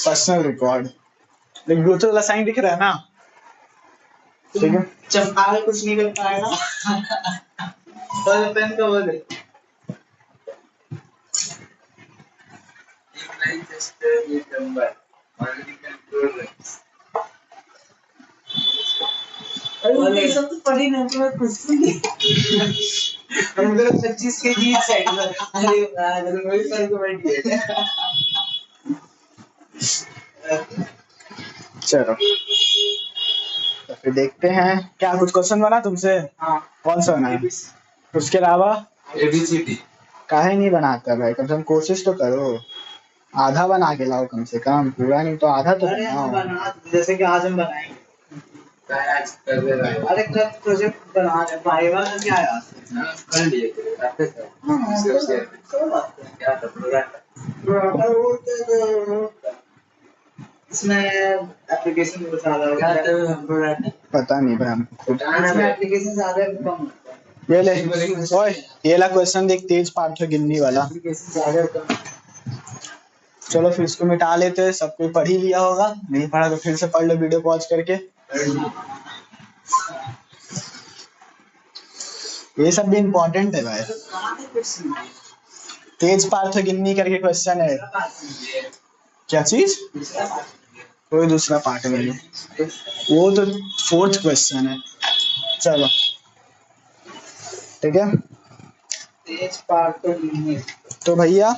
Personal record. लेकिन Bluetooth वाला sign दिख रहा है ना? ठीक है, जब आगे कुछ नहीं कर पाएगा तो पेन का बोले अरे सब तो पढ़ी नहीं तो मैं कुछ नहीं अंदर 25 के जी साइड में अरे यार वही सर को बैठ गया। चलो तो फिर देखते हैं क्या कुछ क्वेश्चन बना तुमसे। हाँ कौन सा बना है? उसके अलावा ABCD काहे नहीं बनाता भाई? कम से कम कोशिश तो करो, आधा बना के लाओ कम से कम, पूरा नहीं तो आधा तो अरे हम बनाओ। बना जैसे कि आज हम बनाएंगे आज कर दे रहा है। अरे कल प्रोजेक्ट बना रहे पाएगा तो क्या है कर लिए थे आपके साथ। हाँ सब बात है क्या था प्रोडक्ट इसमें एप्लीकेशन बता रहा है क्या था प्रोडक्ट पता नहीं भाई हमको खुद। इसमें एप्लीकेशन ज्यादा कम ये ले ओए, ये ला क्वेश्चन देख, तेज पार्थोगिन्नी वाला। एप्लीकेशन ज्यादा कम। चलो फिर इसको मिटा लेते हैं, सब कोई पढ़ ही लिया होगा, नहीं पढ़ा तो फिर से पढ़ लो वीडियो पॉज करके। ये सब भी इम्पोर्टेंट है भाई। तेज पार्थोगिन्नी करके क्वेश्चन है। क्या चीज? कोई दूसरा पार्ट नहीं है, वो तो 4th क्वेश्चन है। चलो ठीक है, तेज पार्थोगिन्नी। तो भैया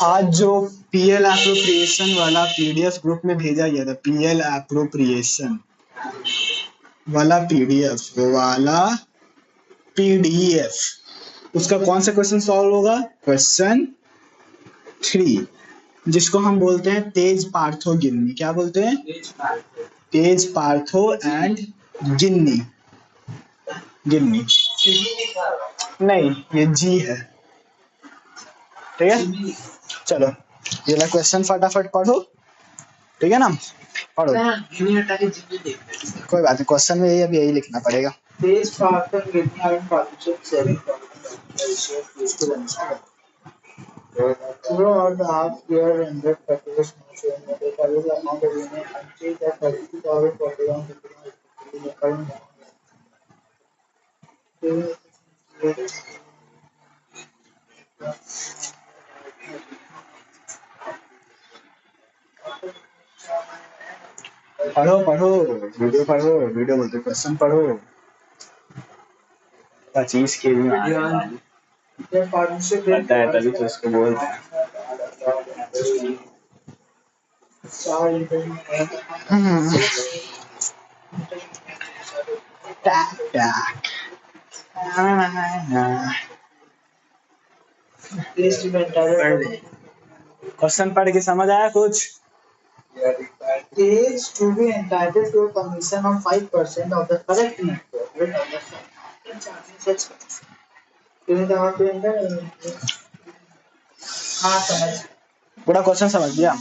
आज जो पीएल एप्रोप्रिएशन वाला पीडीएफ ग्रुप में भेजा गया था, पीएल एप्रोप्रिएशन वाला पीडीएफ, उसका कौन सा क्वेश्चन सॉल्व होगा? क्वेश्चन 3, जिसको हम बोलते हैं तेज पार्थोगिन्नी। क्या बोलते हैं? तेज पार्थो एंड गिन्नी। गिन्नी नहीं, ये जी है। ठीक है, चलो ये ला क्वेश्चन फटाफट पढ़ो, ठीक है ना? पढ़ो, कोई बात नहीं, क्वेश्चन में अब यही लिखना पड़ेगा। तेज पार्थोगिन्नी और पार्थोगिन्नी throughout the half year ended Patrick's showing that the total amount of unit unchanged at 32,041 in the current पढ़ो पढ़ो, वीडियो बोलते क्वेश्चन पढ़ो। 25 के भी पता है तभी तो इसको बोलते हैं। क्वेश्चन पढ़ के समझ आया कुछ? is to be entitled to a commission of 5% of the correct net profit of the firm. हाँ समझ, पूरा क्वेश्चन समझ गया?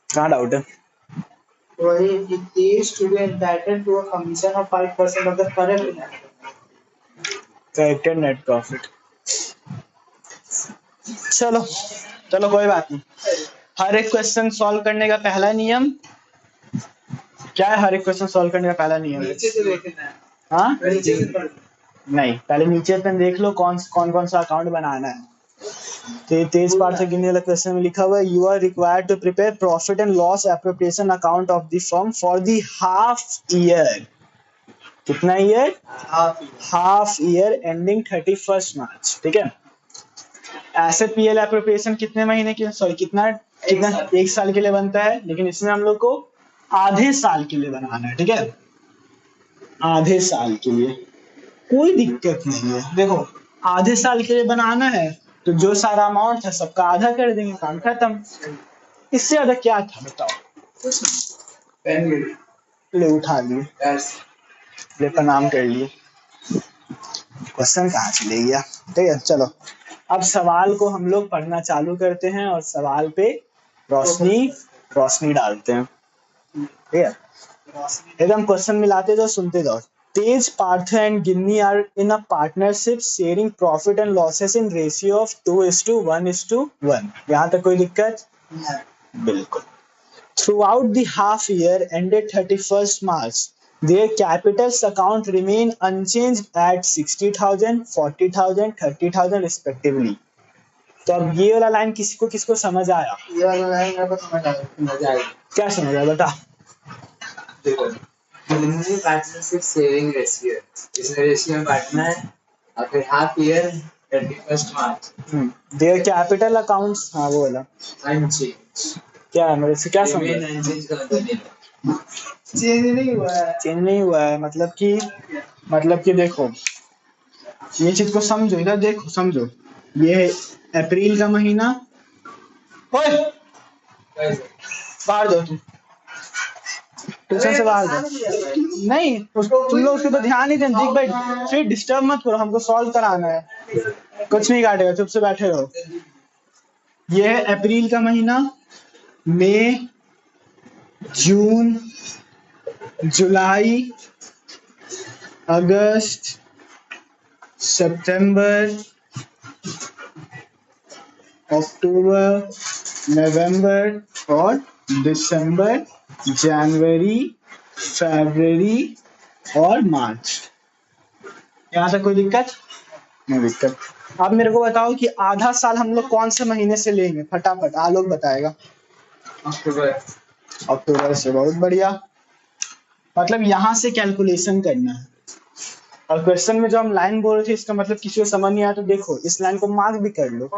कहाँ डाउट है? वही it is to be entitled to a commission of 5% of the correct net. Corrected net profit. चलो चलो कोई बात नहीं। हर एक क्वेश्चन सॉल्व करने का पहला नियम क्या है? हर एक क्वेश्चन सॉल्व करने का पहला नियम नीचे से देखना है। हाँ नीचे से पढ़ना नहीं, पहले नीचे पे देख लो कौन कौन सा अकाउंट बनाना है। तो तेज पार्थोगिन्नी वाला क्वेश्चन में लिखा हुआ है you are required to prepare profit and loss appropriation account of the firm for the half year. कितना year? Half year ending 31 March. ठीक है, ऐसे पीएल एप्रोप्रिएशन कितने महीने की, सॉरी कितना एक साल के लिए बनता है, लेकिन इसमें हम लोग को आधे साल के लिए बनाना है। ठीक है, आधे साल के लिए कोई दिक्कत नहीं है। देखो आधे साल के लिए बनाना है तो जो सारा अमाउंट है सबका आधा कर देंगे, काम खत्म। इससे ज्यादा क्या था बताओ? ले उठा लिए, ले प्रणाम कर लिए, क्वेश्चन कहाँ से ले गया? ठीक है, चलो अब सवाल को हम लोग पढ़ना चालू करते हैं और सवाल पे रोशनी डालते हैं। ठीक है, एकदम क्वेश्चन मिलाते जाओ, सुनते जाओ। Tej, Partho and Ginni are in a partnership sharing profit and losses in ratio of 2:1:1। यहाँ तक कोई दिक्कत? बिल्कुल। Throughout the half year ended 31st March, their capitals account remain unchanged at 60,000, 40,000, 30,000 respectively. तो अब ये वाला लाइन किसको किसको समझ आया? ये वाला लाइन मेरे को समझ आया। क्या समझ आया बता? देखो, प्रिलिमिनरी पार्टनरशिप सेविंग रेशियो, इसमें रेशियो में बांटना है और फिर half year 31st March. Their capital accounts, हाँ वो वाला अनचेंज। क्या है, मेरे से क्या समझ? अनचेंज का मतलब चेंज नहीं हुआ है। चेंज नहीं हुआ है मतलब कि देखो ये चीज को समझो, इधर देखो समझो, ये अप्रैल का महीना। ओए बाहर दो, ट्यूशन से बाहर दो। नहीं तुम लोग उसके तो ध्यान ही दें। देख भाई फिर डिस्टर्ब मत करो, हमको सॉल्व कराना है, कुछ नहीं काटेगा, चुप से बैठे रहो। ये है अप्रैल का महीना, मई, जून, जुलाई, अगस्त, सितंबर, अक्टूबर, नवंबर और दिसंबर, जनवरी, फरवरी और मार्च। यहाँ तक कोई दिक्कत? नहीं दिक्कत। अब मेरे को बताओ कि आधा साल हम लोग कौन से महीने से लेंगे? फटाफट आलोक बताएगा। अक्टूबर। अक्टूबर से, बहुत बढ़िया। मतलब यहाँ से कैलकुलेशन करना है। और क्वेश्चन में जो हम लाइन बोल रहे थे इसका मतलब किसी को समझ नहीं आया तो देखो इस लाइन को मार्क भी कर लो।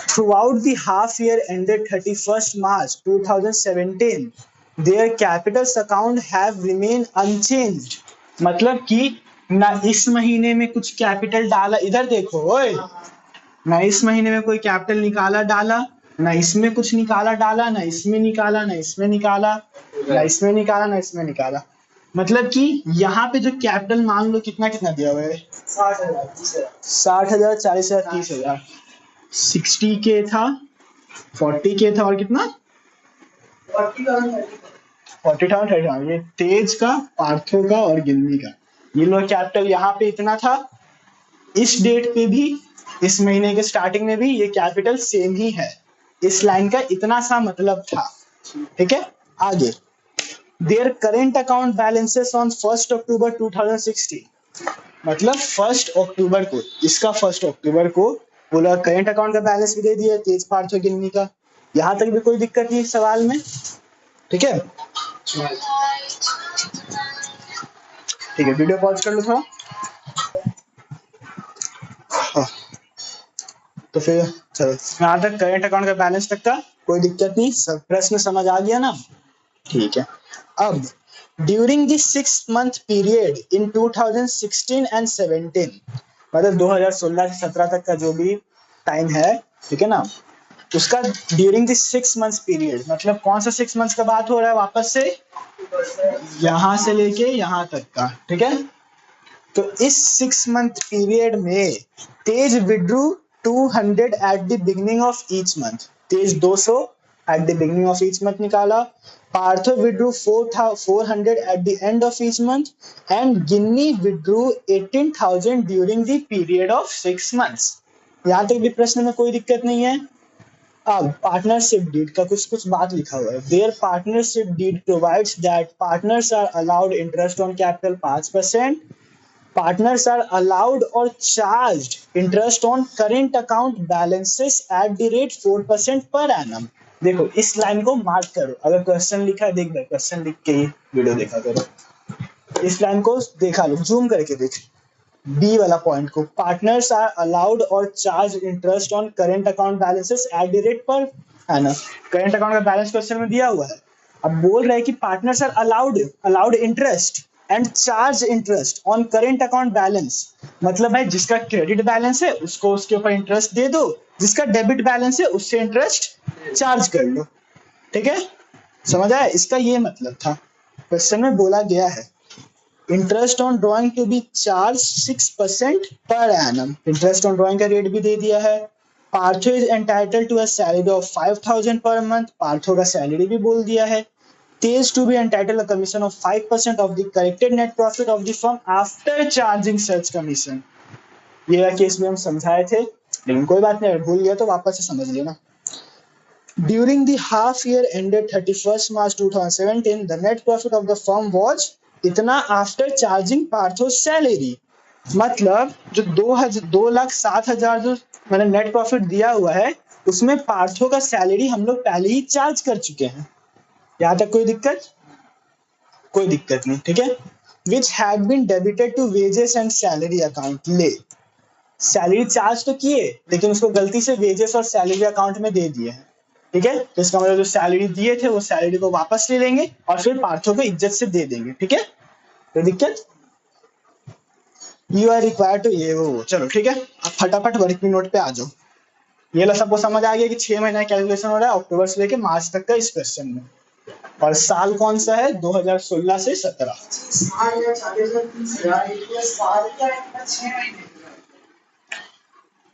Throughout the half year ended 31st March 2017, their capitals account have remained unchanged। मतलब कि ना इस महीने में कुछ कैपिटल डाला, इधर देखो ओए, ना इस महीने में कोई कैपिटल निकाला डाला, ना इसमें कुछ निकाला डाला, ना इसमें निकाला, ना इसमें निकाला, ना इसमें निकाला, ना इसमें निकाला। मतलब कि यहाँ पे जो कैपिटल मान लो कितना कितना दिया हुआ है? 60,000, 40,000, 30,000। 60 के था, 40 के था और कितना? 40,000, 30,000। ये तेज का, पार्थो का और गिन्नी का, ये लोग कैपिटल यहाँ पे इतना था। इस डेट पे भी, इस महीने के स्टार्टिंग में भी ये कैपिटल सेम ही है। इस लाइन का इतना सा मतलब था। ठीक है, आगे। Their current account balances on 1 October 2016। मतलब 1 अक्टूबर को, इसका 1 अक्टूबर को बोला करेंट अकाउंट का बैलेंस भी दे दिया तेज, पार्थो, गिन्नी का। यहाँ तक भी कोई दिक्कत नहीं सवाल में? ठीक है, ठीक है, वीडियो पॉज कर लो थोड़ा। तो फिर चलो यहाँ तक करेंट अकाउंट का बैलेंस तक का कोई दिक्कत नहीं, सब प्रश्न समझ आ गया ना? ठीक है। अब during the 6 month period in 2016 and 17, मतलब 2016 से 17 तक का जो भी टाइम है, ठीक है ना, उसका ड्यूरिंग द 6 months पीरियड, मतलब कौन सा 6 months का बात हो रहा है? वापस से यहाँ से लेके यहाँ तक का। ठीक है, तो इस 6 month पीरियड में Tej withdrew 200 at the beginning of each month. Tej 200 at the beginning of each month निकाला। Partho withdrew 400 at the end of each month and Ginni withdrew 18,000 during the period of 6 months। यहाँ तक भी प्रश्न में कोई दिक्कत नहीं है। अब पार्टनरशिप डीड का कुछ कुछ बात लिखा हुआ है। Their partnership deed provides that partners are allowed interest on capital 5%। Partners are allowed or charged interest on current account balances at the rate 4% per annum। देखो इस लाइन को मार्क करो, अगर क्वेश्चन लिखा है देख भाई, क्वेश्चन लिख के ही वीडियो देखा करो। इस लाइन को देखा लो, जूम करके देख बी वाला पॉइंट को। पार्टनर्स आर अलाउड और charge interest on current account balances at the rate per annum. Current account का बैलेंस क्वेश्चन में दिया हुआ है। अब बोल रहे हैं कि partners are allowed interest and charge interest on current account balance. मतलब भाई जिसका क्रेडिट बैलेंस है उसको उसके ऊपर इंटरेस्ट दे दो, जिसका डेबिट बैलेंस है उससे इंटरेस्ट चार्ज कर लो। ठीक है, समझ आया? इसका ये मतलब था, क्वेश्चन में बोला गया है interest on drawing to be charge 6% per annum. Interest on drawing का रेट भी दे दिया है। Partho is entitled to a salary of 5,000 per month. Partho का सैलरी भी बोल दिया है। Tejas to be entitled a commission of 5% of the corrected net profit of the firm after charging such commission. ये केस में हम समझाए थे, लेकिन कोई बात नहीं, भूल गया तो वापस से समझ लेना. During the half year ended 31st March 2017, the net profit of the firm was इतना after charging Partho's salary. मतलब जो 2,07,000 जो मैंने नेट प्रॉफिट दिया हुआ है, उसमें पार्थो का सैलरी हम लोग पहले ही चार्ज कर चुके हैं. यहाँ तक कोई दिक्कत? कोई दिक्कत नहीं, ठीक है. Which had been debited to wages and salary account. ले, सैलरी चार्ज तो किए, लेकिन उसको गलती से वेजेस और सैलरी अकाउंट में दे दिए हैं, ठीक है. तो इसका मतलब जो सैलरी दिए थे वो सैलरी को वापस ले लेंगे और फिर पार्थो को इज्जत से दे देंगे, ठीक है. कोई दिक्कत? यू आर रिक्वायर्ड टू ये वो, चलो ठीक है. अब फटाफट वर्किंग नोट पे आ जाओ. ये लो, सबको समझ आ गया कि 6 महीने कैलकुलेशन हो रहा है अक्टूबर से लेके मार्च तक का इस क्वेश्चन में. और साल कौन सा है? 2016 से 17.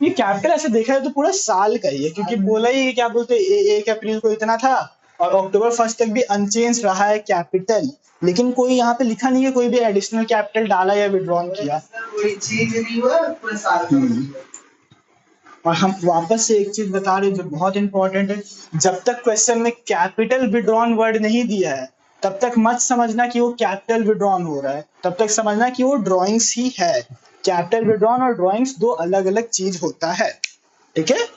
ये कैपिटल ऐसे देखा जाए तो पूरा साल का ही है, क्योंकि बोला ही क्या बोलते 1 अप्रैल को इतना था और अक्टूबर 1 तक भी अनचेंज रहा है कैपिटल. लेकिन कोई यहाँ पे लिखा नहीं है कोई भी एडिशनल कैपिटल डाला या विड्रॉन किया. कोई चीज नहीं हुआ पूरे साल का. और हम वापस से एक चीज बता रहे जो बहुत इंपॉर्टेंट है, जब तक क्वेश्चन में कैपिटल विड्रॉन वर्ड नहीं दिया है तब तक मत समझना कि वो कैपिटल विड्रॉन हो रहा है, तब तक समझना कि वो ड्राइंग्स ही है. कैपिटल विड्रॉन और ड्राइंग्स दो अलग अलग चीज होता है, ठीक है.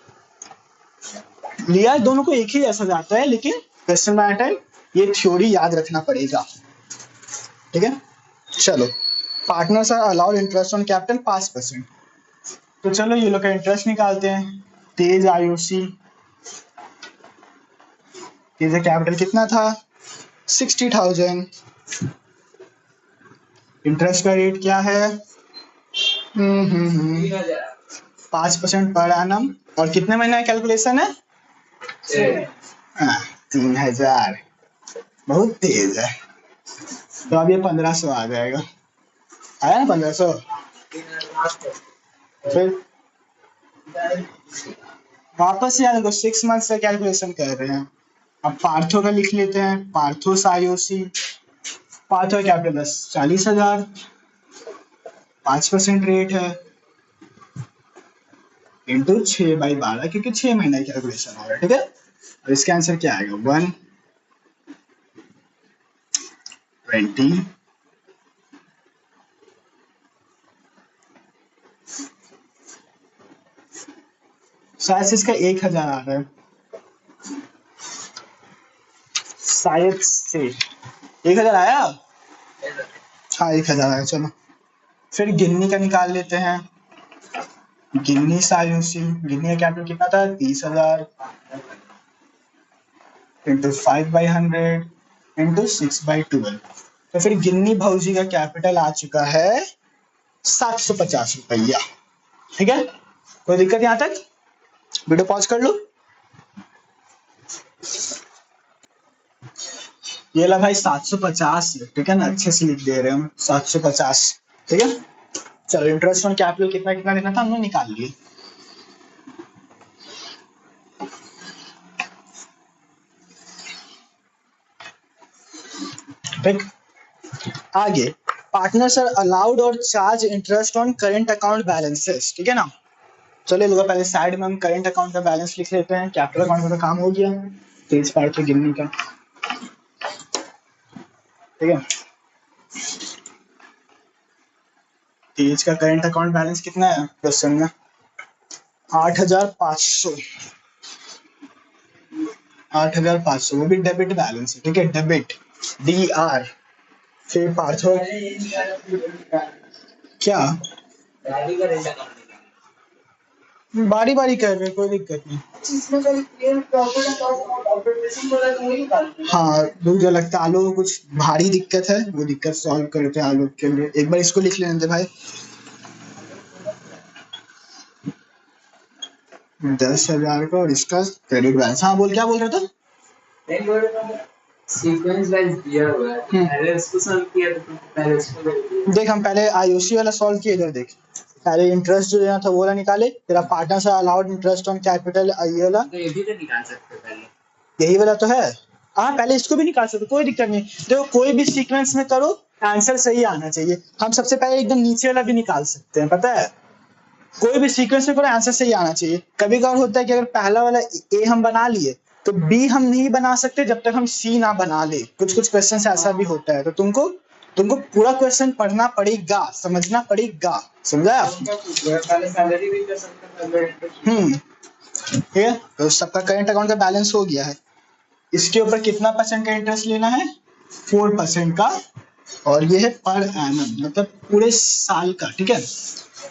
लिया दोनों को एक ही जैसा जाता है, लेकिन क्वेश्चन बाय टाइम ये थ्योरी याद रखना पड़ेगा, ठीक है. चलो, partners are allowed interest on capital 5%. तो चलो ये लोग का इंटरेस्ट निकालते हैं. तेज आयुषी, तेज कैपिटल कितना था? 60,000. इंटरेस्ट का रेट क्या है? 5% पर एनम. और कितने महीने का कैलकुलेशन है? 3,000. बहुत तेज है. तो अब ये 1,500 आ जाएगा. आया ना 1,500? फिर वापस से देखो 6 मंथ्स का कैलकुलेशन कर रहे हैं. अब पार्थो का लिख लेते हैं. पार्थोस आईओसी, पार्थो कैपिटल 40,000, 5% रेट है इंटू 6/12, क्योंकि 6 महीने की कैलकुलेशन हो रहा है, ठीक है. और इसका आंसर क्या आएगा? 120. शायद से इसका 1,000 आ रहा है, शायद से 1,000 आया. हाँ 1,000 आया. चलो फिर गिन्नी का निकाल लेते हैं. गिन्नी सायुसी, गिन्नी का कैपिटल कितना था? 30,000 इंटू 5/100 इंटू 6/12. तो फिर गिन्नी भौजी का कैपिटल आ चुका है 750 रुपया, ठीक है. कोई दिक्कत यहाँ तक? वीडियो पॉज कर लो. ये ला भाई 750, ठीक है ना, अच्छे से लिख दे रहे हैं हम 750, ठीक है. चलो इंटरेस्ट ऑन कैपिटल कितना कितना देना था हमने निकाल लिए. ठीक. आगे, पार्टनर्स आर अलाउड और charge interest on current account balances, ठीक है ना. चलिए लोग पहले साइड में हम करेंट अकाउंट का बैलेंस लिख लेते हैं. कैपिटल अकाउंट का तो काम हो गया, तेज पार्ट गिनने का, ठीक है. तेज का करेंट अकाउंट बैलेंस कितना है क्वेश्चन में? 8,500. 8,500 वो भी डेबिट बैलेंस है, ठीक है. Debit DR. फिर पार्थो क्या बारी बारी कर रहे, कोई दिक्कत नहीं. हाँ मुझे लगता है आलू को कुछ भारी दिक्कत है, वो दिक्कत सॉल्व करते हैं आलू के लिए. एक बार इसको लिख लेने दे भाई. 10,000 का और इसका क्रेडिट बैलेंस. हाँ बोल, क्या बोल रहे थे? सीक्वेंस वाइज दिया हुआ है, पहले इसको सॉल्व किया तो पहले इसको देख. हम पहले आईओसी वाला सॉल्व किए. इधर देख, पहले इंटरेस्ट जो देना था वो वाला निकाले. तेरा पार्टनर से अलाउड इंटरेस्ट ऑन कैपिटल ये वाला, तो ये भी तो निकाल सकते हैं पहले. यही वाला तो है. हाँ पहले इसको भी निकाल सकते, कोई दिक्कत नहीं। देखो कोई भी सीक्वेंस में करो आंसर सही आना चाहिए। हम सबसे पहले एकदम नीचे वाला भी निकाल सकते हैं, पता है, कोई भी सीक्वेंस में करो आंसर सही आना चाहिए। कभी कभार होता है कि अगर पहला वाला ए हम बना लिए तो बी हम नहीं बना सकते जब तक हम सी ना बना ले। कुछ कुछ क्वेश्चन से ऐसा भी होता है, तो तुमको तुमको पूरा क्वेश्चन पढ़ना पड़ेगा, समझना पड़ेगा, समझा? पहले सैलरी भी कर सकते हैं। ठीक है, तो सबका करंट अकाउंट का बैलेंस हो गया है। इसके ऊपर कितना परसेंट का इंटरेस्ट लेना है? 4% का, और ये है पर एनम, मतलब पूरे साल का, ठीक है।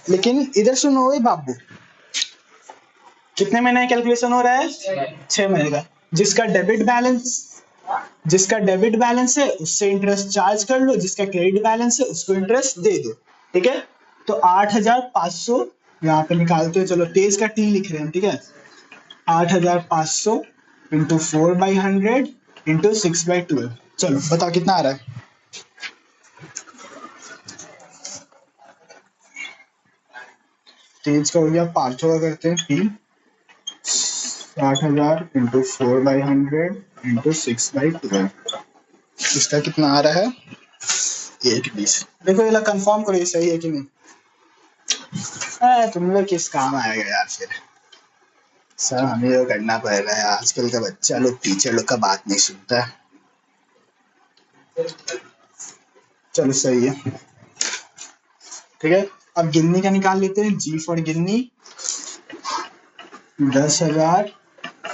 लेकिन इधर सुनो ओए बाबू, कितने महीने कैलकुलेशन हो रहा है? 6 महीने का। जिसका डेबिट बैलेंस है उससे इंटरेस्ट चार्ज कर लो, जिसका क्रेडिट बैलेंस है उसको इंटरेस्ट दे दो, ठीक है। तो 8,500 यहाँ पे निकालते हो, चलो तेज का टी लिख रहे हैं, ठीक है। 8,500 इंटू 4/100 इंटू 6/12, चलो बताओ कितना आ रहा है? तेज का हो गया, पार्थो का करते हैं टी। 60,000 इंटू 4/100 इंटू 6/12, इसका कितना आ रहा है? 120। देखो ये कंफर्म करो ये सही है कि नहीं। तुम लोग किस काम आएगा यार फिर, सर हमें तो करना पड़ेगा यार, आजकल का बच्चा लोग टीचर लोग का बात नहीं सुनता है। चलो सही है, ठीक है। अब गिन्नी का निकाल लेते हैं, जी फॉर गिन्नी। 10,000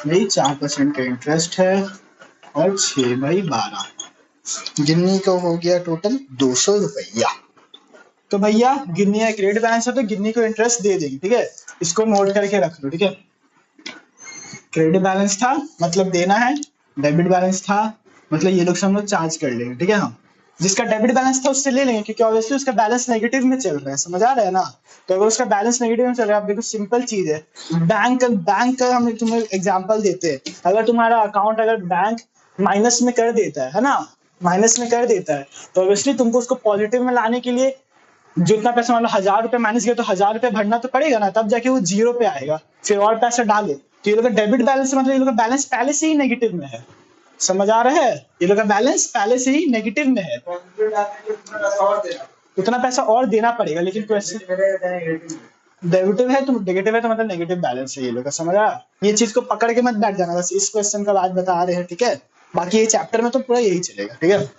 नहीं, 4% का इंटरेस्ट है और 6/12, गिन्नी का हो गया टोटल 200 रुपया। तो भैया गिन्नी का क्रेडिट बैलेंस है तो गिन्नी को इंटरेस्ट दे देंगे, ठीक है। इसको नोट करके रख लो, ठीक है। क्रेडिट बैलेंस था मतलब देना है, डेबिट बैलेंस था मतलब ये लोग से हम लोग चार्ज कर लेंगे, ठीक है। हाँ, जिसका डेबिट बैलेंस था उससे ले लेंगे क्योंकि ऑब्वियसली उसका बैलेंस नेगेटिव में चल रहा है, समझ आ रहा है ना। तो अगर उसका बैलेंस नेगेटिव में चल रहा है, आप देखो सिंपल चीज है, बैंक का हम तुम्हें एग्जांपल देते हैं। अगर तुम्हारा अकाउंट अगर बैंक माइनस में कर देता है ना, माइनस में कर देता है, तो ऑब्वियसली तुमको उसको पॉजिटिव में लाने के लिए जितना पैसा, मान लो 1,000 रुपए माइनस किया तो 1,000 रुपए भरना तो पड़ेगा ना, तब जाके वो जीरो पे आएगा, फिर और पैसा डालो। तो ये लोग का डेबिट बैलेंस मतलब ये लोग का बैलेंस पहले से ही नेगेटिव में है, समझ आ रहा है। ये लोग का बैलेंस पहले से ही नेगेटिव में है, उतना पैसा और देना पड़ेगा। लेकिन क्वेश्चन डेबिटिव है तो नेगेटिव है तो मतलब नेगेटिव बैलेंस है ये लोग का, समझ आ। ये चीज को पकड़ के मत बैठ जाना, बस इस क्वेश्चन का बात बता रहे हैं, ठीक है। बाकी ये चैप्टर में तो पूरा यही चलेगा, ठीक है।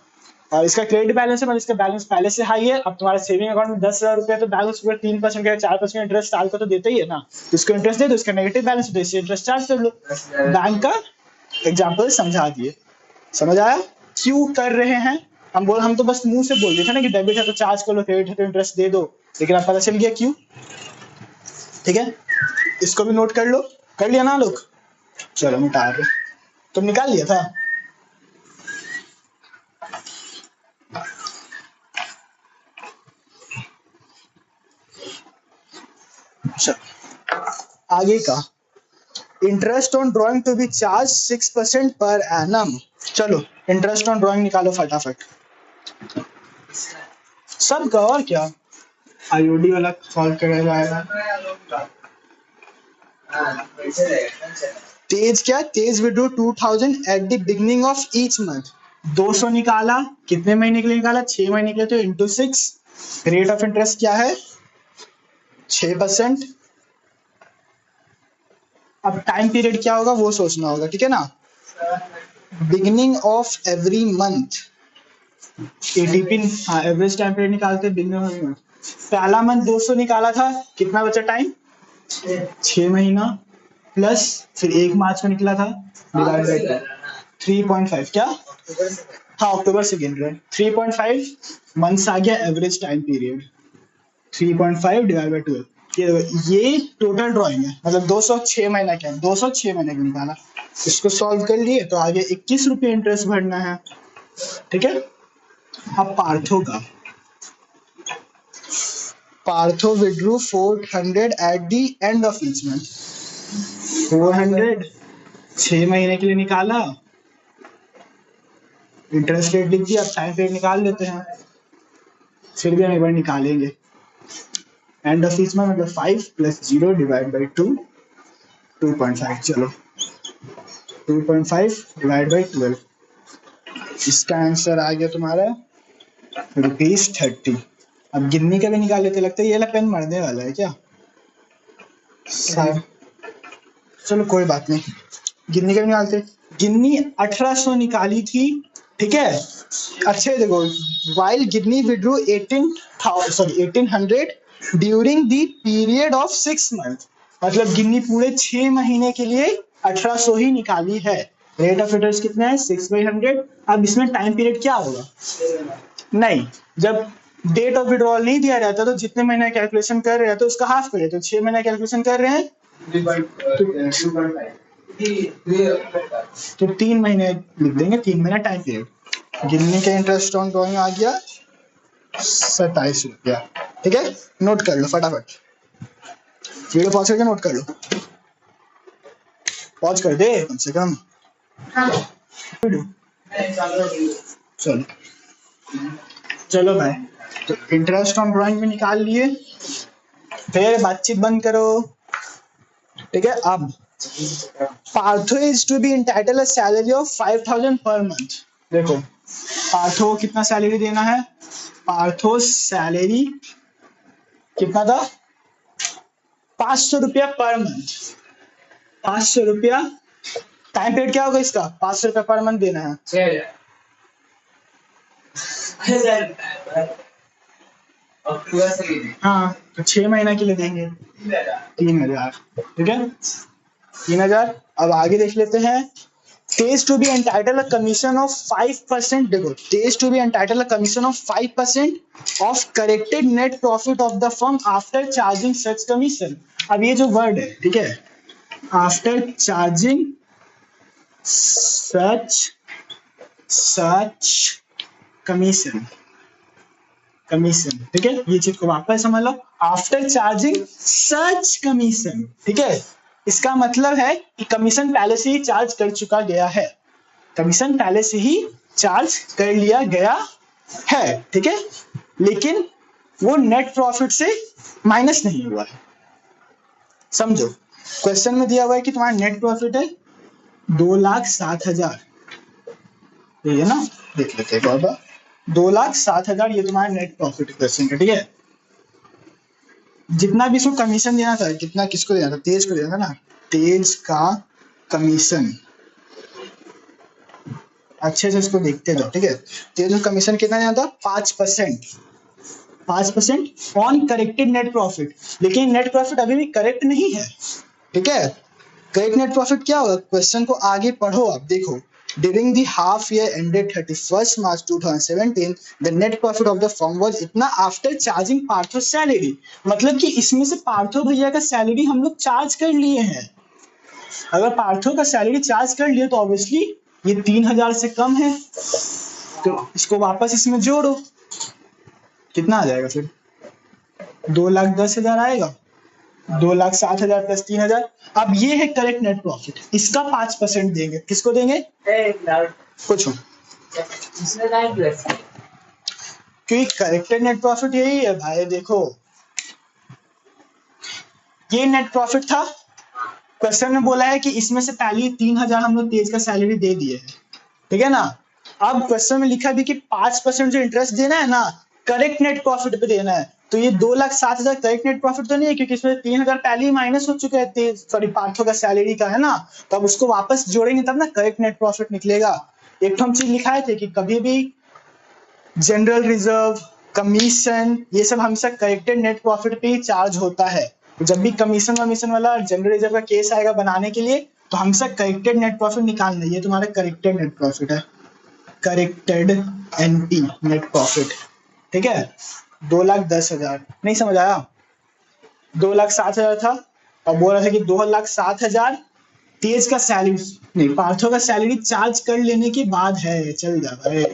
और इसका क्रेडिट बैलेंस है मतलब इसका बैलेंस पहले से हाई है। अब तुम्हारे सेविंग अकाउंट में 10,000 रुपए तो बैलेंस पूरा 3% का 4% इंटरेस्ट साल का तो देता ही है ना, तो इसको इंटरेस्ट दे दो। इसका नेगेटिव बैलेंस है तो इससे इंटरेस्ट चार्ज कर लो। बैंक का एग्जाम्पल समझा दिए, समझ आया क्यों कर रहे हैं? हम तो बस मुंह से बोल रहे थे ना कि डेबिट है तो चार्ज कर लो, क्रेडिट है तो इंटरेस्ट दे दो, लेकिन अब पता चल गया क्यों, ठीक है। इसको भी नोट कर लो, कर लिया ना लोग? चलो मिटा दो, तुम निकाल लिया था। आगे का interest on drawing to be charge 6% per annum. चलो इंटरेस्ट ऑन ड्रॉइंग निकालो फटाफट सबका, और क्या आईओडी वाला सॉल्व करा जाएगा। तेज क्या, Tej withdraw 2,000 at the beginning of each month. 200 निकाला, कितने महीने के लिए निकाला? 6 महीने के लिए, तो इंटू 6। रेट ऑफ इंटरेस्ट क्या है? 6%। अब टाइम पीरियड क्या होगा वो सोचना होगा, ठीक है ना। Beginning of every month, ADP, हाँ एवरेज टाइम पीरियड निकालते हैं बिगिनिंग ऑफ एवरी मंथ। पहला मंथ 200 निकाला था, कितना बचा टाइम? 6 महीना प्लस फिर 1 मार्च को निकला था, डिवाइड बाय 3.5। क्या? हाँ अक्टूबर से गिन रहे हैं। 3.5 मंथ्स आ गया average time period, 3.5 divide by 12। ये टोटल ड्राइंग है, मतलब 206 महीना क्या है, 206 महीने का निकाला। इसको सॉल्व कर लिए तो आगे 21 रुपये इंटरेस्ट भरना है, ठीक है। अब Partho withdrew 400 at the end of each month. 400 6 महीने के लिए निकाला, इंटरेस्ट रेट लिख दिया। अब टाइम पीरियड निकाल लेते हैं, फिर भी हम एक बार निकालेंगे। एंड ऑफ ईच मंथ मतलब 5 प्लस 0 डिवाइड बाई 2, 2.5। चलो 2.5 डिवाइड बाई 12, इसका आंसर आ गया तुम्हारा ₹30। अब गिन्नी का भी निकाल लेते, लगता है ये वाला पेन मरने वाला है क्या? चलो कोई बात नहीं, गिन्नी का भी निकालते। गिन्नी 1800 निकाली थी, ठीक है। अच्छे देखो, while Ginni withdrew 1800 during the period of 6 month, मतलब गिन्नी पूरे 6 महीने के लिए 1800 ही निकाली है। रेट ऑफ इंटरेस्ट कितना है? 6/100। अब इसमें टाइम पीरियड क्या होगा? नहीं, जब डेट ऑफ विड्रॉल नहीं दिया रहता तो जितने महीने कैलकुलेशन कर रहे हैं तो उसका हाफ करें, तो 6 महीने कैलकुलेशन कर रहे हैं तो 3 महीने लिख देंगे, 3 महीना टाइम पीरियड। गिन्नी का इंटरेस्ट ऑन ड्रॉइंग आ गया ₹27, ठीक है। नोट कर लो फटाफट, वीडियो पॉज करके नोट कर लो, पॉज कर दे कम से कम। चलो चलो भाई, तो इंटरेस्ट ऑन ड्रॉइंग में निकाल लिए, फिर बातचीत बंद करो, ठीक है। अब Partho is to be entitled a salary of 5000 per month. देखो पार्थो को कितना सैलरी देना है? पार्थो सैलरी कितना था? 500 रुपया पर मंथ। 500 रुपया, टाइम पीरियड क्या होगा इसका? 500 रुपया पर मंथ देना है। हाँ, तो 6 महीना के लिए देंगे 3000, ठीक है, 3000। अब आगे देख लेते हैं। Pays to be entitled a commission of 5%। देखो, pays to be entitled a commission of 5% of corrected net profit of the firm after charging such commission। अब ये जो वर्ड है, ठीक है, after charging such commission, ठीक है, ये चीज को वापस समझ लो, आफ्टर चार्जिंग सच कमीशन, ठीक है। इसका मतलब है कि कमीशन पहले से ही चार्ज कर चुका गया है, कमीशन पहले से ही चार्ज कर लिया गया है, ठीक है, लेकिन वो नेट प्रॉफिट से माइनस नहीं हुआ है। समझो, क्वेश्चन में दिया हुआ है कि तुम्हारा नेट प्रॉफिट है 2,07,000, ये है ना, देख लेते हैं बाबा, 2,07,000 ये तुम्हारा नेट प्रॉफिट क्वेश्चन का, ठीक है। जितना भी इसको कमीशन देना था, कितना किसको देना था? तेज को देना था ना, तेज का कमीशन, अच्छे से इसको देखते जाओ, ठीक है। तेज का कमीशन कितना देना था? 5% ऑन करेक्टेड नेट प्रॉफिट, लेकिन नेट प्रॉफिट अभी भी करेक्ट नहीं है, ठीक है। करेक्ट नेट प्रॉफिट क्या होगा? क्वेश्चन को आगे पढ़ो, आप देखो। During the half year ended 31st March 2017, the net profit of the firm was इतना after charging पार्थो salary। मतलब कि इसमें से पार्थो भैया का सैलरी हम लोग चार्ज कर लिए हैं। अगर पार्थो का सैलरी चार्ज कर लिए तो ऑब्वियसली ये 3,000 से कम है, तो इसको वापस इसमें जोड़ो, कितना आ जाएगा फिर? 2,10,000 आएगा, 2,07,000 प्लस 3,000। अब ये है करेक्ट नेट प्रॉफिट, इसका 5% देंगे, किसको देंगे? कुछ क्योंकि करेक्टेड नेट प्रॉफिट यही है भाई। देखो ये नेट प्रॉफिट था, क्वेश्चन में बोला है कि इसमें से पहले 3,000 हम लोग तेज का सैलरी दे दिए है, ठीक है ना। अब क्वेश्चन में लिखा भी कि 5% जो इंटरेस्ट देना है ना, करेक्ट नेट प्रॉफिट पे देना है, तो ये 2,07,000 करेक्ट नेट प्रॉफिट तो नहीं है, क्योंकि इसमें 3,000 पहले ही माइनस हो चुके हैं, सॉरी पार्थो का सैलरी का, है ना। तो अब उसको वापस जोड़ेंगे तब ना करेक्ट नेट प्रॉफिट निकलेगा। एक तो हम चीज लिखाए थे कि कभी भी जनरल रिजर्व, कमीशन, ये सब हमेशा करेक्टेड नेट प्रॉफिट पे ही चार्ज होता है। जब भी कमीशन वमीशन वाला जनरल रिजर्व का केस आएगा बनाने के लिए, तो हमेशा करेक्टेड नेट प्रॉफिट निकालना है। ये तुम्हारा करेक्टेड नेट प्रॉफिट है, करेक्टेड एनपी नेट प्रॉफिट, ठीक है। 2,10,000 नहीं समझ आया? 2,07,000 था, और बोल रहा था कि 2,07,000 तेज का सैलरी नहीं, पार्थो का सैलरी चार्ज कर लेने के बाद है। चल जा भाई,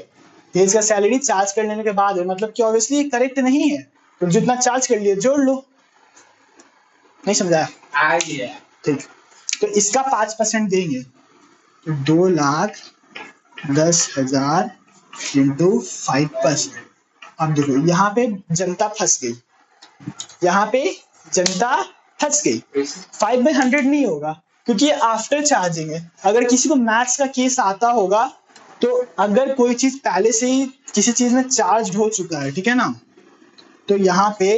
तेज का सैलरी चार्ज कर लेने के बाद है, मतलब कि ऑब्वियसली करेक्ट नहीं है, तो जितना चार्ज कर लिया जोड़ लो। नहीं समझाया? ठीक, तो इसका 5% देंगे, तो 2,10,000 इंटू 5%। अब देखो यहाँ पे जनता फंस गई, यहाँ पे जनता फंस गई। 5/100 नहीं होगा, क्योंकि ये आफ्टर चार्जिंग है। अगर किसी को मैथ्स का केस आता होगा तो अगर कोई चीज पहले से ही किसी चीज में चार्ज हो चुका है, ठीक है ना, तो यहाँ पे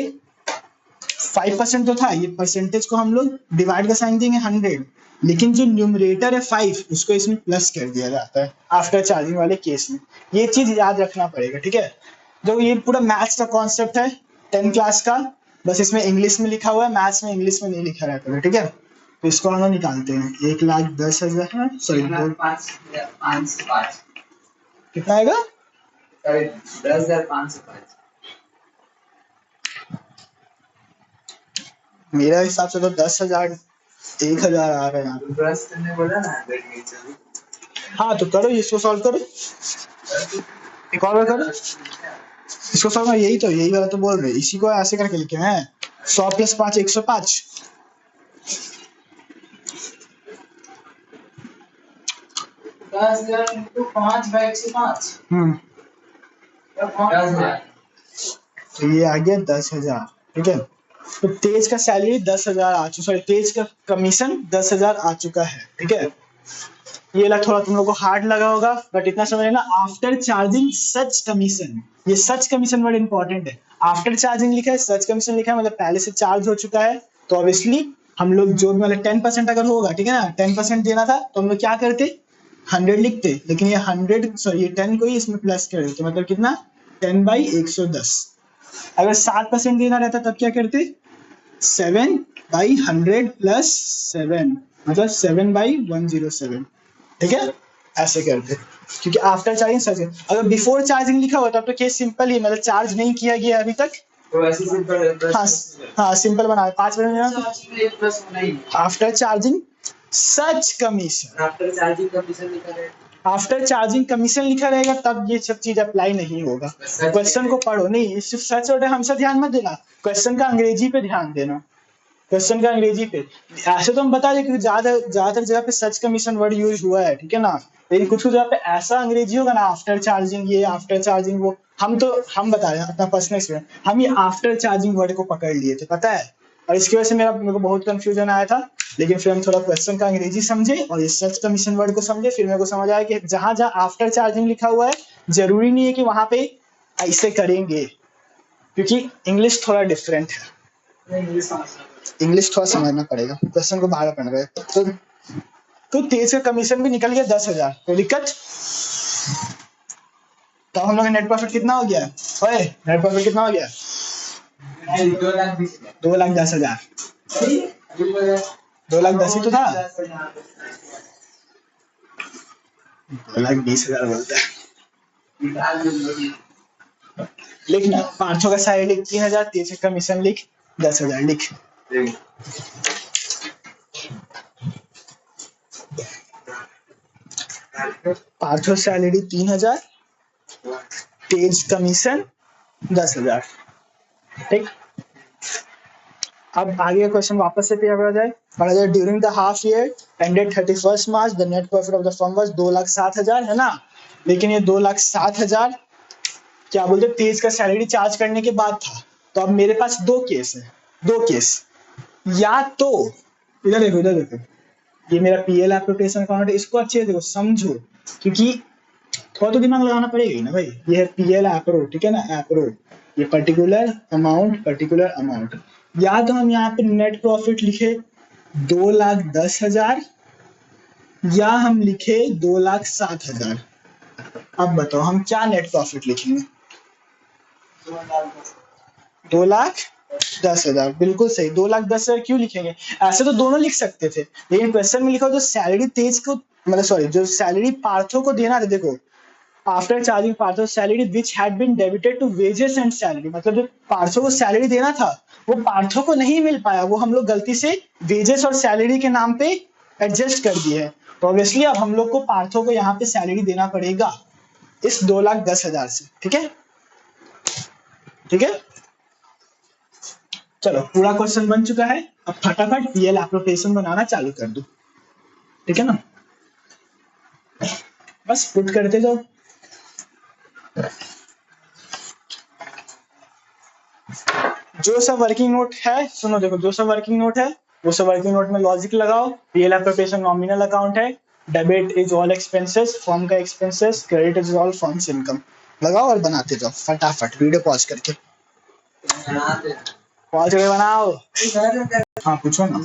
5% तो था, ये परसेंटेज को हम लोग डिवाइड का साइन देंगे 100, लेकिन जो न्यूमरेटर है 5 उसको इसमें प्लस कर दिया जाता है आफ्टर चार्जिंग वाले केस में। ये चीज याद रखना पड़ेगा, ठीक है। जो ये पूरा मैथ्स का कॉन्सेप्ट है 10 क्लास का, बस इसमें इंग्लिश में लिखा हुआ है, मैथ्स में इंग्लिश में नहीं लिखा रहता है, ठीक है। तो इसको हम लोग निकालते हैं, 1,10,000 सॉरी कितना आएगा 10,505। मेरा हिसाब से तो 10,000 1,000 आ रहा है यहाँ पे। ब्रश करने बोला ना 100 मीटर। हाँ तो करो, इसको सॉल्व करो, एक और बार करो इसको सॉल्व। यही वाला तो बोल रहे, इसी को ऐसे करके लिखे हैं 100 + 5 105। 10,000 × 5/105। 10,000। तो ये आ गया 10,000, ठीक है। तो तेज का सैलरी 10,000 आ चुका, सॉरी तेज का कमीशन 10,000 आ चुका है, ठीक है। ये लग थोड़ा तुम लोग को हार्ड लगा होगा, बट इतना समझ लेना, आफ्टर चार्जिंग सच कमीशन, ये सच कमीशन वर्ड इंपॉर्टेंट है। आफ्टर चार्जिंग लिखा है, सच कमीशन लिखा है, मतलब पहले से चार्ज हो चुका है, तो ऑब्वियसली हम लोग जो भी मतलब 10% अगर होगा, ठीक है ना, 10% देना था तो हम लोग क्या करते 100 लिखते, लेकिन ये 100 सॉरी ये 10 को ही इसमें प्लस कर देते, मतलब कितना 10/110। अगर 7% देना रहता तब क्या करते 7/100 + 7 मतलब 7/107, ठीक है, ऐसे करते। क्योंकि आफ्टर चार्जिंग सच है, अगर बिफोर चार्जिंग लिखा हुआ तब तो केस सिंपल ही, मतलब चार्ज नहीं किया गया अभी तक, तो ऐसे सिंपल। हाँ सिंपल बना 5% देना। चार्जिंग में 1 प्लस होना ही। After charging such commission, after charging commission लिखा है। आफ्टर चार्जिंग कमीशन लिखा रहेगा तब ये सब चीज अप्लाई नहीं होगा। क्वेश्चन को पढ़ो, नहीं सिर्फ सच और हमसे ध्यान मत देना, क्वेश्चन का अंग्रेजी पे ध्यान देना, क्वेश्चन का अंग्रेजी पे। ऐसे तो हम बता दें क्योंकि ज्यादातर जगह पे सच कमीशन वर्ड यूज हुआ है, ठीक है ना, लेकिन कुछ जगह पे ऐसा अंग्रेजी होगा ना, आफ्टर चार्जिंग ये, आफ्टर चार्जिंग वो, हम बता रहे हैं अपना पर्सनल एक्सपीरियंस, हम ये आफ्टर चार्जिंग वर्ड को पकड़ लिए थे, पता है, और इसकी वजह से मेरे को बहुत कंफ्यूजन आया था। लेकिन फिर हम थोड़ा क्वेश्चन का अंग्रेजी समझे और ये सच कमीशन वर्ड को समझे, फिर मेरे को समझ आया कि जहां जहां आफ्टर चार्जिंग लिखा हुआ है जरूरी नहीं है कि वहां पे ऐसे करेंगे, क्योंकि इंग्लिश थोड़ा डिफरेंट है, इंग्लिश थोड़ा समझना पड़ेगा, क्वेश्चन को बाहर पढ़ना पड़ेगा। तो तेज का कमीशन भी निकल गया 10,000, तो दिक्कत। तो हम लोग का नेट प्रॉफिट कितना हो गया, ओए नेट प्रॉफिट कितना हो गया 2,10,000, 2,10,000 ही तो था, 2,20,000 बोलता है। लिखना पांचों का साइड लिख 3,000, तेज का कमीशन लिख 10,000 लिख। पार्थो सैलरी 3,000, तेज कमीशन 10,000, ठीक। अब आगे का क्वेश्चन वापस से पढ़ा जाए। During the half year ended 31 March the net profit of the firm was 2,07,000, है ना, लेकिन ये 2,07,000 क्या बोलते तेज का सैलरी चार्ज करने के बाद था। तो अब मेरे पास दो केस है, दो केस, या तो इधर देखो, ये मेरा पीएल एप्रोप्रिएशन अकाउंट है, इसको अच्छे से देखो समझो, क्योंकि थोड़ा तो दिमाग लगाना पड़ेगा ही ना भाई। ये है पीएल एप्रो, ठीक है ना, एप्रो, ये पर्टिकुलर अमाउंट, या तो हम यहाँ पे नेट प्रॉफिट लिखे 2,10,000 या हम लिखे 2,07,000। अब बताओ हम क्या नेट प्रॉफिट लिखेंगे 2,10,000, बिल्कुल सही 2,10,000 क्यों लिखेंगे, ऐसे तो दोनों लिख सकते थे, लेकिन क्वेश्चन में लिखा जो सैलरी तेज को मतलब सॉरी जो सैलरी पार्थो को देना था, देखो after charging Partho salary which had been debited to wages and salary, मतलब जो पार्थो को सैलरी देना था वो पार्थो को नहीं मिल पाया, वो हम लोग गलती से वेजेस और सैलरी के नाम पे एडजस्ट कर दिए है, तो ऑब्वियसली अब हम लोग को पार्थो को यहाँ पे सैलरी देना पड़ेगा इस 2,10,000 से, ठीक है, ठीक है। चलो पूरा क्वेश्चन बन चुका है, अब फटाफट पीएल एप्रोप्रिएशन बनाना चालू कर दो, ठीक है ना, बस पुट करते जाओ। जो सब वर्किंग नोट है सुनो, देखो जो सब वर्किंग नोट है वो सब वर्किंग नोट में लॉजिक लगाओ। पीएल एप्रोप्रिएशन नॉमिनल अकाउंट है, debit is all expenses, firm का expenses, credit is all firms income. लगाओ और बनाते जाओ फटाफट, वीडियो पॉज करके पॉज करके बनाओ। हाँ पूछो ना।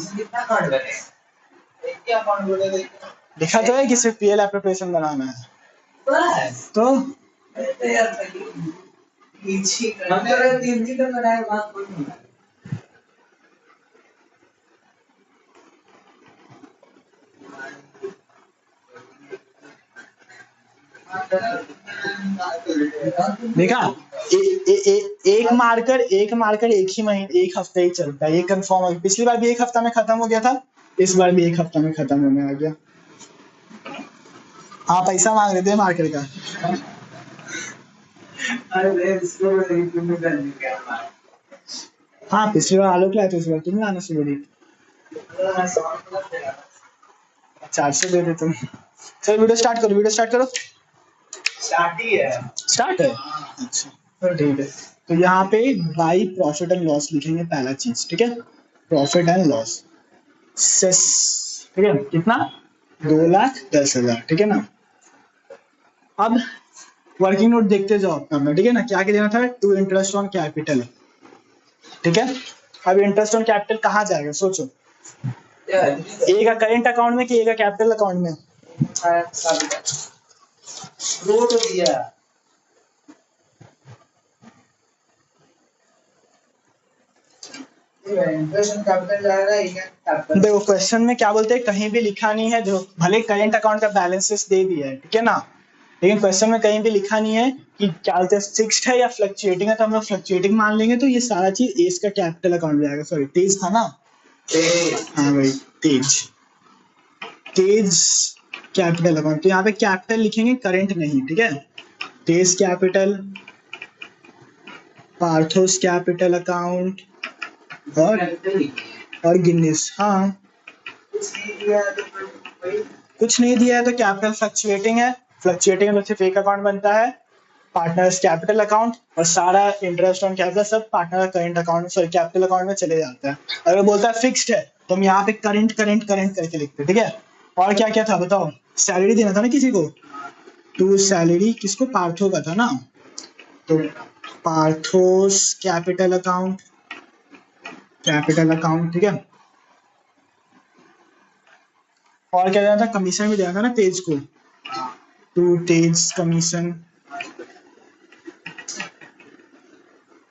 लिखा तो है कि सिर्फ पीएल एप्रोप्रिएशन बनाना है तो देखा एक मार्कर एक ही महीने एक हफ्ते ही चलता है, ये कंफर्म हो गया। पिछली बार भी एक हफ्ता में खत्म हो गया था, इस बार भी एक हफ्ता में खत्म होने आ गया। हाँ पैसा मांग रहे थे मार्कर का। हाँ पिछली बार आलोक लाए थे, इस बार तुम लाना शुरू। 400 दे दे तुम। चलो वीडियो स्टार्ट करो, वीडियो स्टार्ट करो। स्टार्ट ही है, स्टार्ट है। अच्छा तो ठीक है, तो यहाँ पे बाई प्रॉफिट एंड लॉस लिखेंगे पहला चीज, ठीक है। प्रॉफिट एंड लॉस सेस, ठीक है कितना 2,10,000, ठीक है ना। अब वर्किंग नोट देखते जाओ अपना, ठीक है ना। क्या क्या देना था, टू इंटरेस्ट ऑन कैपिटल, ठीक है। अब इंटरेस्ट ऑन कैपिटल कहाँ जाएगा सोचो, ए का करेंट अकाउंट में कि ए का कैपिटल अकाउंट में। दो तो दिया देखो क्वेश्चन में क्या बोलते हैं, कहीं भी लिखा नहीं है, जो भले करेंट अकाउंट का बैलेंसेस दे दिया है, ठीक है ना, लेकिन क्वेश्चन में कहीं भी लिखा नहीं है कि क्या बोलते हैं फिक्स्ड है या फ्लक्चुएटिंग है, तो हम लोग फ्लक्चुएटिंग मान लेंगे। तो ये सारा चीज एज का कैपिटल अकाउंट में आएगा। सॉरी तेज था ना, हाँ भाई तेज, तेज कैपिटल अकाउंट। तो यहाँ पे कैपिटल लिखेंगे, करेंट नहीं, ठीक है। तेज कैपिटल, पार्थोस कैपिटल अकाउंट और गिनीस। हाँ कुछ नहीं दिया है तो कैपिटल फ्लक्चुएटिंग है, फ्लक्चुएटिंग में सिर्फ एक अकाउंट बनता है, पार्टनर्स कैपिटल अकाउंट, और सारा interest on capital sub partner current account sorry capital account में चले जाता है। अगर बोलता है फिक्स्ड है तो हम यहाँ पे करेंट करेंट करेंट करके लिखते हैं, ठीक है। और क्या क्या था बताओ, सैलरी देना था ना किसी को, तो सैलरी किसको, पार्थो का था ना, तो पार्थोस कैपिटल अकाउंट, कैपिटल अकाउंट, ठीक है। और क्या देना था, कमीशन भी देना था ना तेज को, टू तेज कमीशन,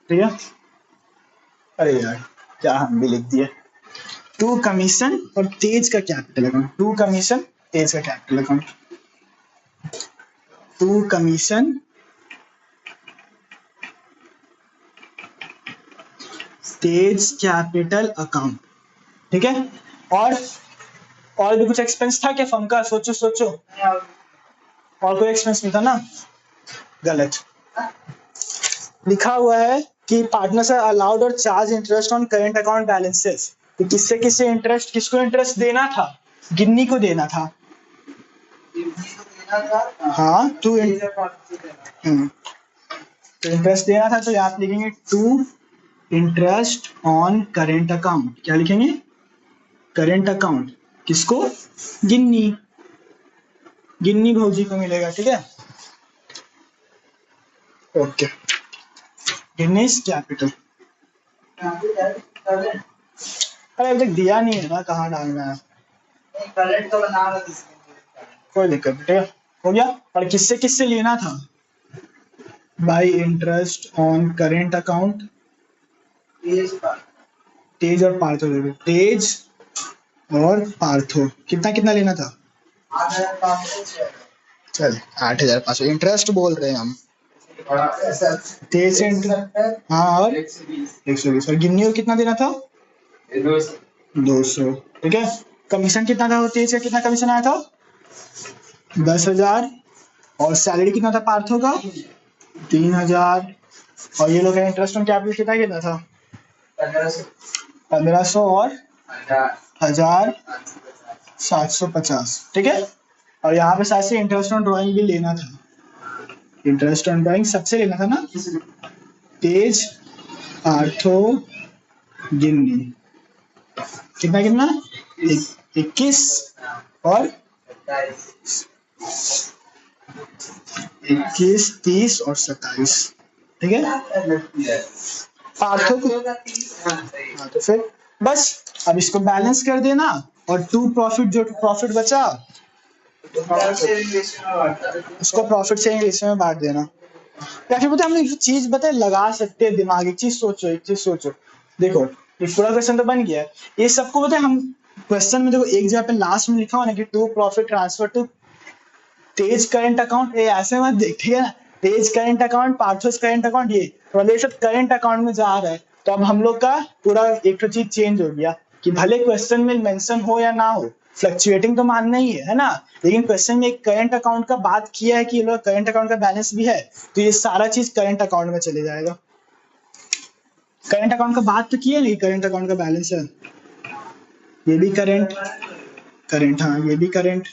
ठीक है। अरे यार क्या हम भी लिख दिए, टू कमीशन और तेज का capital account, to commission Tej का capital account, to commission Tej capital account, ठीक है। और भी कुछ एक्सपेंस था क्या फर्म का, सोचो सोचो, और कोई एक्सपेंस नहीं था ना, गलत लिखा हुआ है कि पार्टनर्स आर अलाउड और charge interest on current account balances. तो किससे किससे इंटरेस्ट, किसको इंटरेस्ट देना था, गिन्नी को देना था। हाँ टू तो इंटरेस्ट देना था, तो यहाँ पे लिखेंगे to interest on current account. क्या लिखेंगे, करेंट अकाउंट, किसको, गिन्नी, गिन्नी भौजी को मिलेगा, ठीक है। ओके गिनीज कैपिटल, अरे अभी तक दिया नहीं है ना कहाँ डालना है, कोई दिक्कत नहीं, ठीक है हो गया। और किससे किससे लेना था, by interest on current account, Tej और पार्थो, तेज और पार्थो, कितना कितना लेना था, 8,500, चल 8,500 इंटरेस्ट बोल रहे हैं हम, तेज से हाँ और 120, और गिन्नी को कितना देना था 200, ठीक है। कमीशन कितना था, तेज का कितना कमीशन आया था 10,000, और सैलरी कितना था पार्थो का 3,000, और ये लोग इंटरेस्ट ऑन कैपिटल कितना कितना था 1,500 और 1,750, ठीक है। और यहाँ पे साथ से इंटरेस्ट ऑन ड्राइंग भी लेना था, इंटरेस्ट ऑन ड्राइंग सबसे लेना था ना, तेज पार्थो गिन्नी, कितना कितना 21 और 21, 30 और 27, ठीक है। पार्थो को हाँ, तो फिर बस अब इसको बैलेंस कर देना और टू प्रॉफिट, जो प्रॉफिट बचा उसको प्रॉफिट शेयरिंग रेशियो में बांट देना। या फिर हम एक चीज बताए लगा सकते हैं दिमाग, एक चीज सोचो, देखो ये पूरा क्वेश्चन तो बन गया है, ये सबको बताए हम क्वेश्चन में देखो एक जगह पे लास्ट में लिखा हुआ ना कि to profit transfer to Tej current account, ये ऐसे मत देख, ठीक है ना। तेज करंट अकाउंट, पार्थोस करंट अकाउंट, ये सब करंट अकाउंट में जा रहा है। तो अब हम लोग का पूरा एक तो चीज चेंज हो गया कि भले क्वेश्चन में मेंशन हो या ना हो, फ्लक्चुएटिंग तो मानना ही है ना, लेकिन क्वेश्चन में एक करंट अकाउंट का बात किया है कि लोग करंट अकाउंट का बैलेंस भी है, तो ये सारा चीज करंट अकाउंट में चले जाएगा। करंट अकाउंट का बात तो किया नहीं, करंट अकाउंट का बैलेंस है, ये भी करंट, हाँ ये भी करंट,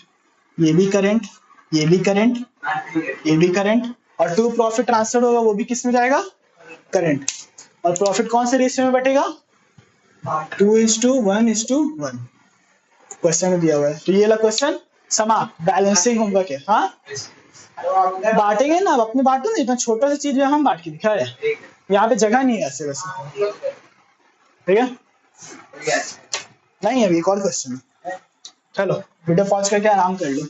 ये भी करंट, ये भी करंट, ये भी करंट, और टू प्रॉफिट ट्रांसफर होगा वो भी किस में जाएगा, करंट। और प्रॉफिट कौन से रेशियो में बटेगा, 2:1:1 क्वेश्चन में दिया हुआ है। तो ये वाला क्वेश्चन समाप्त, बैलेंसिंग होमवर्क है। हाँ बांटेंगे ना, अब अपने बांटो ना, इतना छोटा सा चीज हम बांट के दिखा रहे हैं, यहाँ पे जगह नहीं है ऐसे वैसे, ठीक है। नहीं अभी एक और क्वेश्चन, चलो वीडियो पॉज करके आराम कर लो,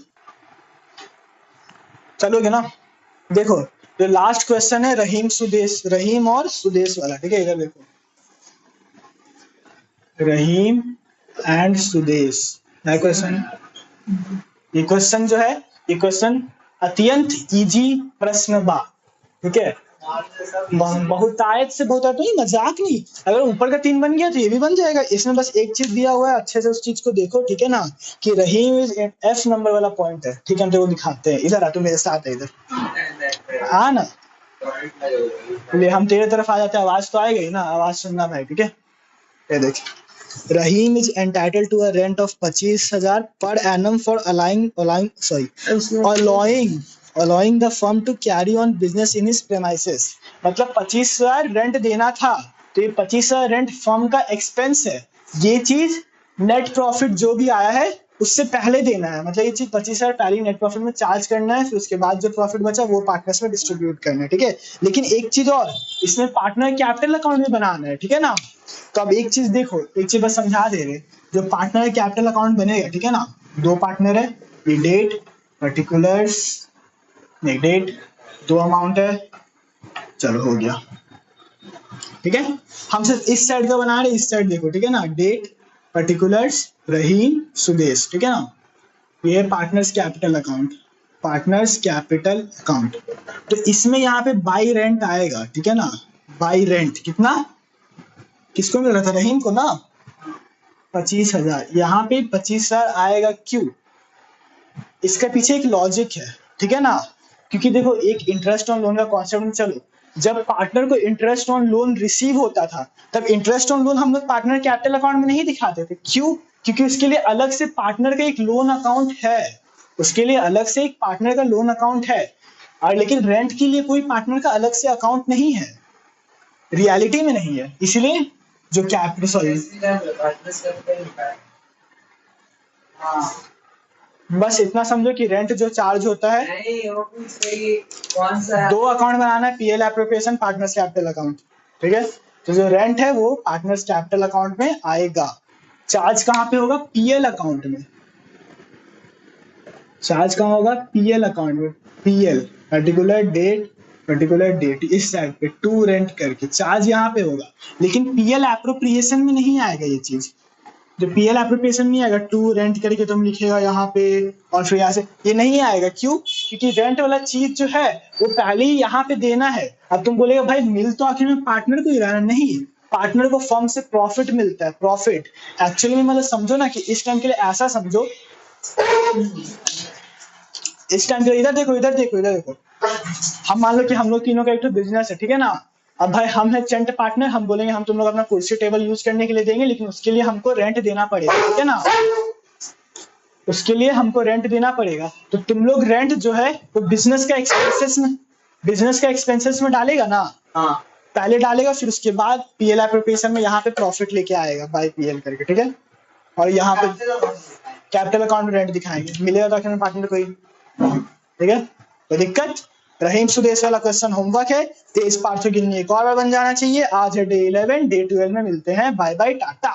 चलोगे ना। देखो जो लास्ट क्वेश्चन है रहीम और सुदेश वाला, ठीक है। इधर देखो, रहीम एंड सुदेश नया क्वेश्चन। ये क्वेश्चन जो है, ये क्वेश्चन अत्यंत इजी प्रश्न बा, ठीक है। बहुतायत से बहुतायत नहीं, मजाक नहीं, अगर ऊपर का 3 बन गया तो ये भी बन जाएगा। इसमें बस एक चीज दिया हुआ है, अच्छे से उस चीज को देखो, ठीक है ना, कि रहीम इज F नंबर वाला पॉइंट है, ठीक है। हम तेरे को दिखाते हैं, इधर आ, तू मेरे साथ है, इधर आ ना, ले हम तेरे तरफ आ जाते हैं, आवाज तो आएगी ना, आवाज सुनना भाई, ठीक है। ये देख, Rahim is entitled to a rent of 25,000 per annum for allowing the firm to carry on business in his premises। मतलब 25,000 रेंट देना था, तो ये 25,000 रेंट फर्म का एक्सपेंस है, ये चीज नेट प्रॉफिट जो भी आया है उससे पहले देना है, मतलब ये चीज 25,000 पहले नेट प्रॉफिट में चार्ज करना है, फिर उसके बाद जो प्रॉफिट बचा वो पार्टनर्स में डिस्ट्रीब्यूट करना है, ठीक है। लेकिन एक चीज और, इसमें पार्टनर कैपिटल अकाउंट में बनाना है, ठीक है ना। तो अब एक चीज देखो, एक चीज बस समझा दे रहे, जो पार्टनर कैपिटल अकाउंट बनेगा, ठीक है ना, 2 पार्टनर है, ये डेट पर्टिकुलर्स, नहीं डेट 2 अमाउंट है, चलो हो गया, ठीक है। हम सिर्फ इस साइड का बना रहे, इस साइड देखो, ठीक है ना, डेट पर्टिकुलर्स रहीम सुदेश, ठीक है ना। ये partners capital account, partners capital account, तो इसमें यहाँ पे बाई रेंट आएगा, ठीक है ना। बाई रेंट कितना, किसको मिल रहा था, रहीम को ना, 25,000, यहाँ पे 25,000 आएगा, क्यों, इसके पीछे एक लॉजिक है, ठीक है ना। क्योंकि देखो एक इंटरेस्ट ऑन लोन का कॉन्सेप्ट में चलो, जब पार्टनर को इंटरेस्ट ऑन लोन रिसीव होता था तब इंटरेस्ट ऑन लोन हम लोग पार्टनर कैपिटल अकाउंट में नहीं दिखाते थे, क्यों, क्योंकि उसके लिए अलग से पार्टनर का एक लोन अकाउंट है, उसके लिए अलग से एक पार्टनर का लोन अकाउंट है। और लेकिन रेंट के लिए कोई पार्टनर का अलग से अकाउंट नहीं है, रियलिटी में नहीं है, इसलिए जो कैपिटल सॉरी बस इतना समझो कि रेंट जो चार्ज होता है, कौन सा 2 अकाउंट बनाना है, PL appropriation, partners capital account, ठीक है। तो जो रेंट है वो पार्टनर्स कैपिटल अकाउंट में आएगा, चार्ज कहाँ पे होगा, पीएल अकाउंट में, चार्ज कहाँ होगा, पीएल अकाउंट में, पीएल पर्टिकुलर डेट इस साइड पे टू रेंट करके चार्ज यहाँ पे होगा, लेकिन पीएल एप्रोप्रिएशन में नहीं आएगा ये चीज, जो पीएल एप्रोप्रिएशन नहीं आएगा, टू रेंट करके तुम लिखेगा यहाँ पे और फिर यहाँ से, ये नहीं आएगा, क्यों, क्योंकि रेंट वाला चीज जो है वो पहले ही यहाँ पे देना है। अब तुम बोलेगा भाई मिल तो आखिर में पार्टनर को ही रहा है, नहीं, पार्टनर को फर्म से प्रॉफिट मिलता है, प्रॉफिट एक्चुअली में, मतलब समझो ना कि इस टाइम के लिए ऐसा समझो, इस टाइम के लिए इधर देखो, हम मान लो कि हम लोग तीनों का एक तो बिजनेस है, ठीक है ना। अब भाई हम है चंट पार्टनर, हम बोलेंगे हम तुम लोग अपना कुर्सी टेबल यूज करने के लिए देंगे, लेकिन उसके लिए हमको रेंट देना पड़ेगा, ठीक है ना, उसके लिए हमको रेंट देना पड़ेगा। तो तुम लोग रेंट जो है वो बिजनेस का एक्सपेंसेस में डालेगा ना, हाँ पहले डालेगा, फिर उसके बाद पीएल एप्रोप्रिएशन में यहाँ पे प्रॉफिट लेके आएगा बाय पीएल करके, ठीक है। और यहाँ पे कैपिटल अकाउंट में रेंट दिखाएंगे, मिलेगा डॉक्यूमेंट पार्टनर कोई, ठीक है। कोई दिक्कत? रहीम सुदेश वाला क्वेश्चन होमवर्क है, 23 पार्ट गिननी एक और बार बन जाना चाहिए। आज है डे 11, डे 12 में मिलते हैं। Bye bye, Tata.